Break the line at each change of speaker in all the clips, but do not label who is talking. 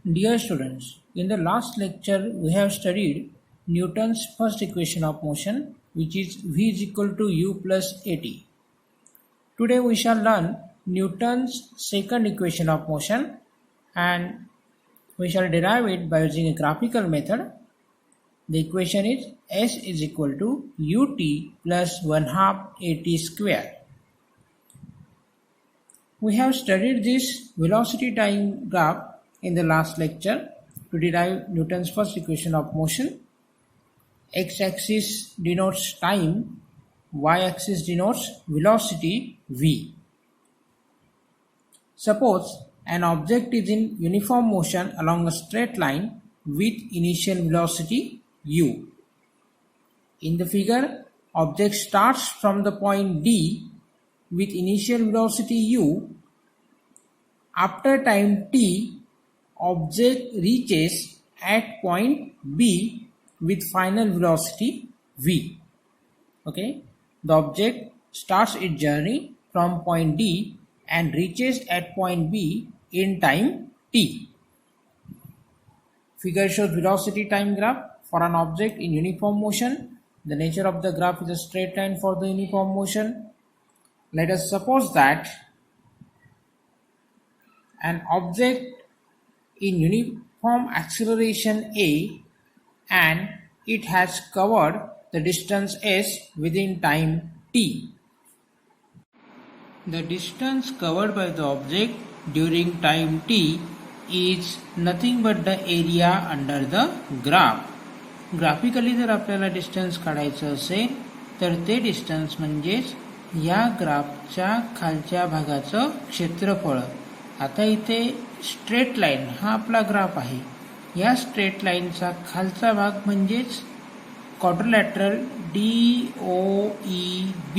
Dear students, in the last lecture we have studied Newton's first equation of motion, which is V is equal to U plus AT. Today we shall learn Newton's second equation of motion and we shall derive it by using a graphical method. The equation is S is equal to ut plus 1/2 AT square. We have studied this velocity time graph in the last lecture to derive Newton's first equation of motion. X-axis denotes time, y-axis denotes velocity v. Suppose an object is in uniform motion along a straight line with initial velocity u. In the figure, object starts from the point D with initial velocity u. After time t, object reaches at point B with final velocity v. Okay, the object starts its journey from point D and reaches at point B in time t. Figure shows velocity time graph for an object in uniform motion. The nature of the graph is a straight line for the uniform motion. Let us suppose that an object in uniform acceleration a and it has covered the distance s within time t. The distance covered by the object during time t is nothing but the area under the graph. Graphically जर आपल्याला distance काढायचं असेल तर ते distance म्हणजेच या ग्राफच्या खालच्या भागाचं क्षेत्रफळ. आता इथे स्ट्रेट लाईन हा आपला ग्राफ आहे. या स्ट्रेट लाईनचा खालचा भाग म्हणजेच क्वाड्रिलॅटरल DOEB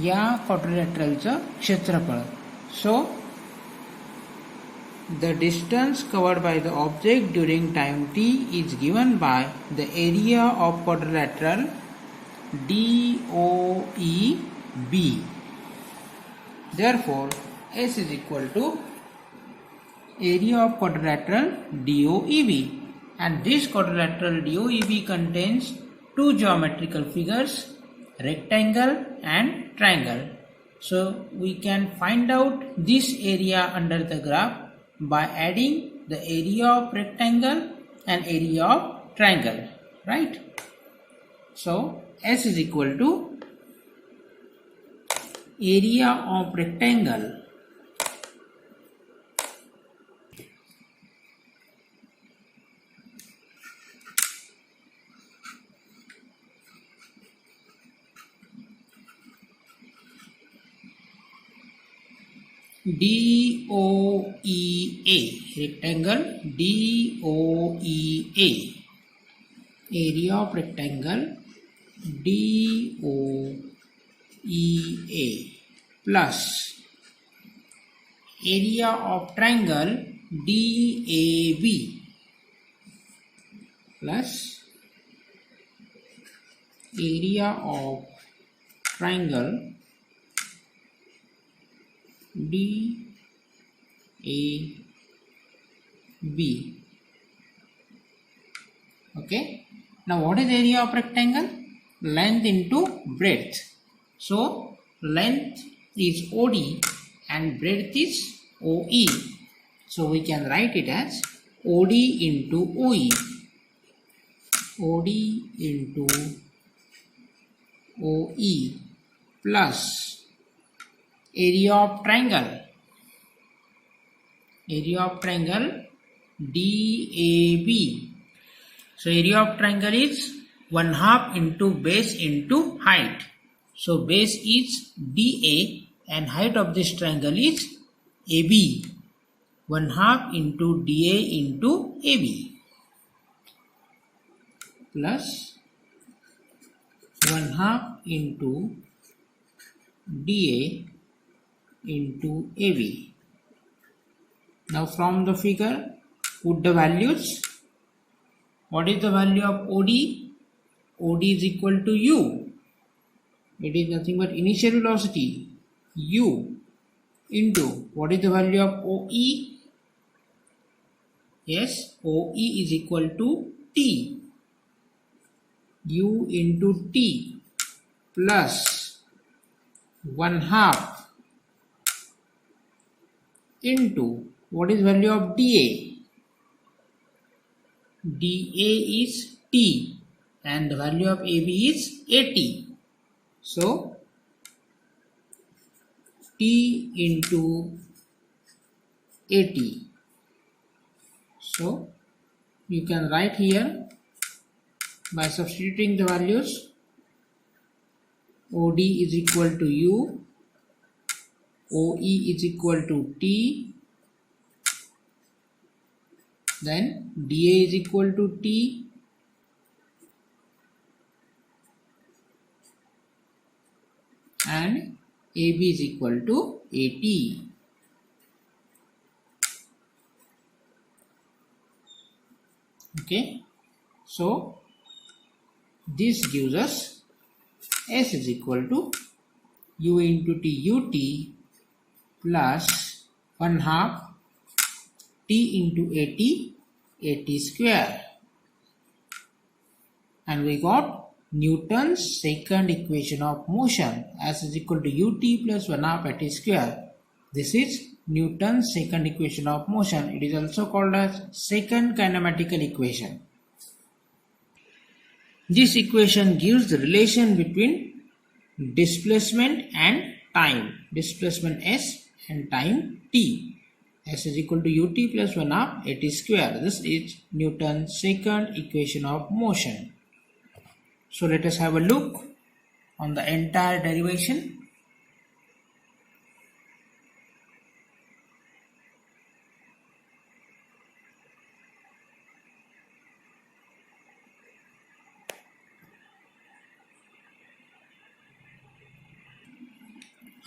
या क्वाड्रिलॅटरलचं क्षेत्रफळ. सो the distance covered by the object during time t is given by the area of quadrilateral DOEB. Therefore, S is equal to area of quadrilateral DOEB, and this quadrilateral DOEB contains two geometrical figures, rectangle and triangle. So we can find out this area under the graph by adding the area of rectangle and area of triangle, right? So S is equal to area of rectangle DOEA, rectangle DOEA, area of rectangle DOEA plus area of triangle DAB plus area of triangle DAB. Okay, now what is area of rectangle? Length into breadth. So length is OD and breadth is OE. So we can write it as OD into OE. OD into OE plus area of triangle DAB. So area of triangle is 1/2 into base into height. So base is DA and height of this triangle is AB. 1/2 into DA into AB plus 1/2 into DA into AB. Now from the figure, put the values. What is the value of OD? OD is equal to U. It is nothing but initial velocity U into what is the value of OE? Yes, OE is equal to T. U into T plus 1/2 into what is value of dA? dA is T and the value of AB is 80. So T into 80. So you can write here by substituting the values. OD is equal to U, OE is equal to T, then dA is equal to T, and AB is equal to 80. Okay, so this gives us S is equal to U into T UT plus 1/2 T into 80 square, and we got Newton's second equation of motion. S is equal to UT plus 1/2 80 square. This is Newton's second equation of motion. It is also called as second kinematical equation. This equation gives the relation between displacement and time. Displacement S and time T. S is equal to UT plus 1/2 80 square. This is Newton's second equation of motion. So let us have a look on the entire derivation.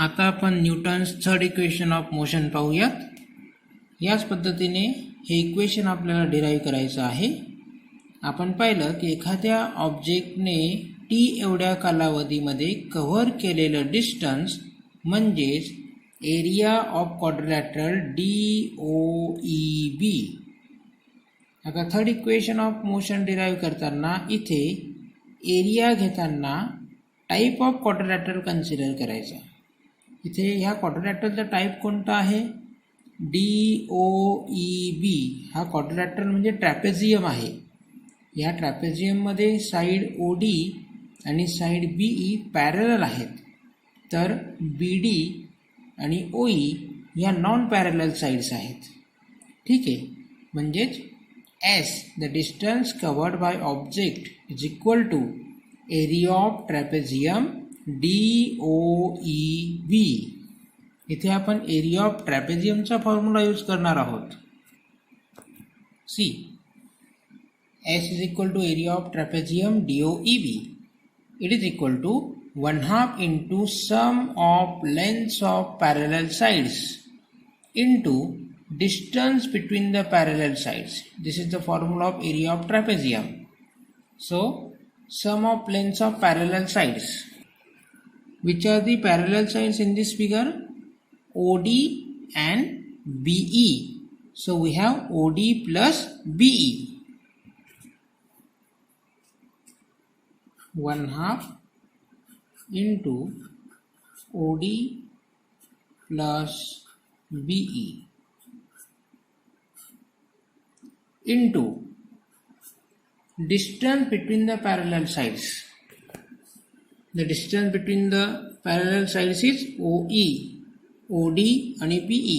आता आपण Newton's third equation of motion पाहूयात. याच पद्धतीने हे equation आपल्याला derive करायचं आहे. आपण पाहिलं की एखाद्या ऑब्जेक्टने टी एवढ्या कालावधीमध्ये कव्हर केलेलं डिस्टन्स म्हणजेच एरिया ऑफ क्वाड्रिलॅटरल DOEB. आता third equation of motion derive करताना इथे एरिया घेताना टाईप ऑफ क्वाड्रिलॅटरल कन्सिडर करायचा. इथे ह्या क्वाड्रिलॅटरलचा टाईप कोणता आहे? DOEB. हा क्वाड्रिलॅटरल म्हणजे ट्रॅपेझियम आहे. या ट्रॅपेझियममध्ये साईड OD आणि साईड BE पॅरलल आहेत, तर BD आणि OE या नॉन पॅरलल साईड्स आहेत. ठीक आहे, म्हणजेच S the distance covered by object is equal to area of trapezium DOEB. इथे आपण एरिया ऑफ ट्रॅपेझियमचा फॉर्म्युला यूज करणार आहोत. सी, S is equal to area of trapezium DOEB. It is equal to 1/2 into sum of lengths of parallel sides into distance between the parallel sides. This is the formula of area of trapezium. So, sum of lengths of parallel sides. Which are the parallel sides in this figure? OD and BE. So, we have OD plus BE. 1/2 into OD plus BE into distance between the parallel sides. The distance between the parallel sides is OE. OD आणि BE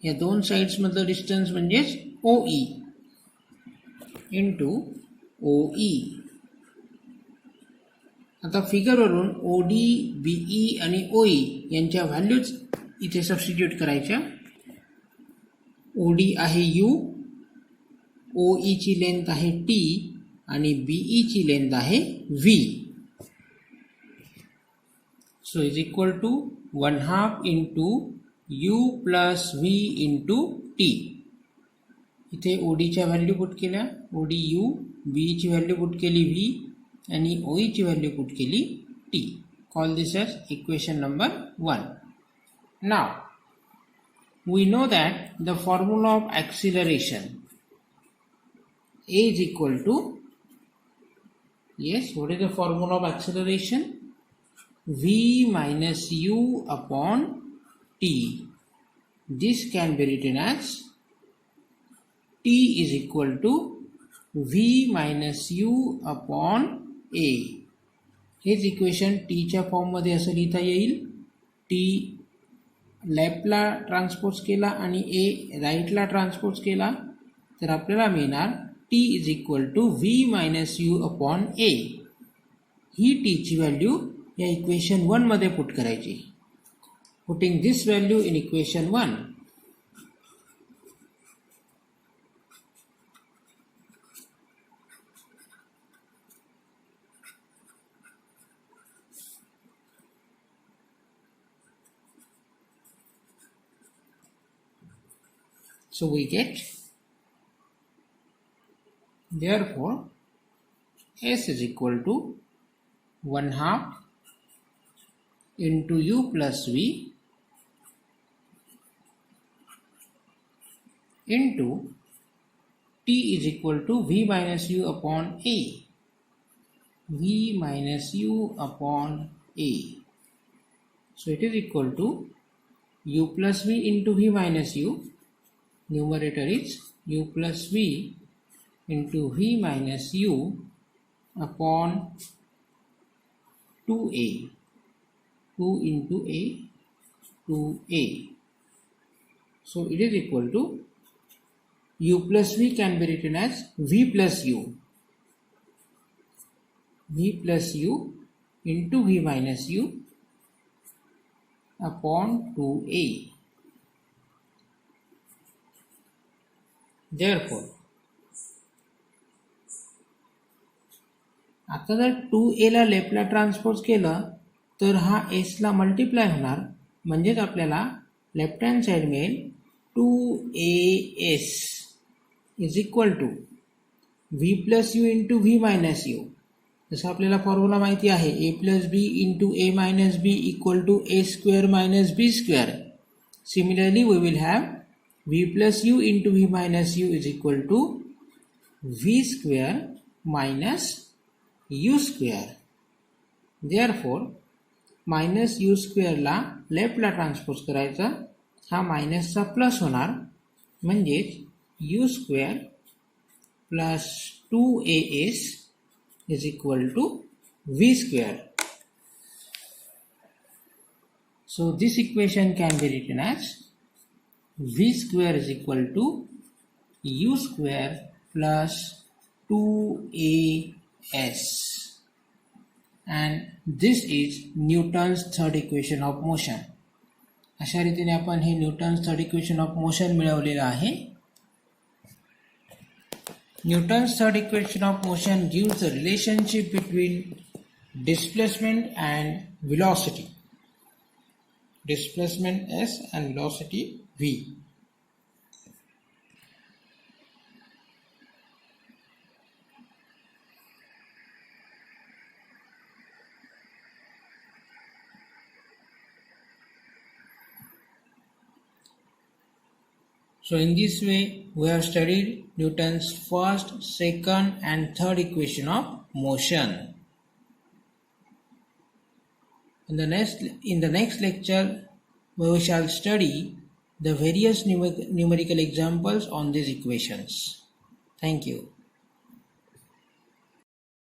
या दोन sides मधलं distance म्हणजेच OE into OE. आता फिगरवरून OD, BE आणि OE यांच्या values इथे substitute करायच्या. OD आहे U, OE ची लेंथ आहे T आणि BE ची लेंथ आहे V. So is equal to 1/2 into U plus V into T. इथे OD च्या व्हॅल्यू पुट केल्या, OD U, BE ची व्हॅल्यू पुट केली V आणि OE ची व्हॅल्यू पुट केली T. Call this as equation number 1. Now, we know that the formula of acceleration A is equal to, yes, what is the formula of acceleration? V minus u upon t. This can be written as t is equal to v minus u upon a. H equation टीच्या फॉर्ममध्ये असं लिहिता येईल. T लेफ्टला transpose केला आणि ए राईटला transpose केला तर आपल्याला मिळणार T is equal to V minus U upon A. ही टीची व्हॅल्यू या इक्वेशन 1 मध्ये पुट करायची. Putting this value in equation 1, so we get, therefore S is equal to 1/2 into u plus v into t is equal to v minus u upon a. V minus u upon a. So it is equal to u plus v into v minus u. Numerator is u plus v into v minus u upon 2a. 2 into a, 2a. So it is equal to u plus v can be written as v plus u. V plus u into v minus u upon 2a. Therefore, आता जर 2a ला लेफ्टला transpose केलं तर हा s ला multiply होणार, म्हणजेच आपल्याला left hand side मिळेल 2as is equal to v plus u into v minus u. जसं आपल्याला फॉर्म्युला माहिती आहे a plus b into a minus b equal to a square minus b square. Similarly we will have v plus u into v minus u is equal to v square minus u square. Therefore, minus u square La left La transpose करायचा, हा मायनसचा plus होणार, म्हणजेच u square plus 2as is equal to v square. So this equation can be written as v square is equal to u square plus 2as, and this is Newton's third equation of motion. अशा रीतीने आपण हे Newton's third equation of motion मिळवलेलं आहे. Newton's third equation of motion gives the relationship between displacement and velocity. Displacement s and velocity v. So in this way we have studied Newton's first, second and third equation of motion. In the next lecture we shall study the various numerical examples on these equations. Thank you.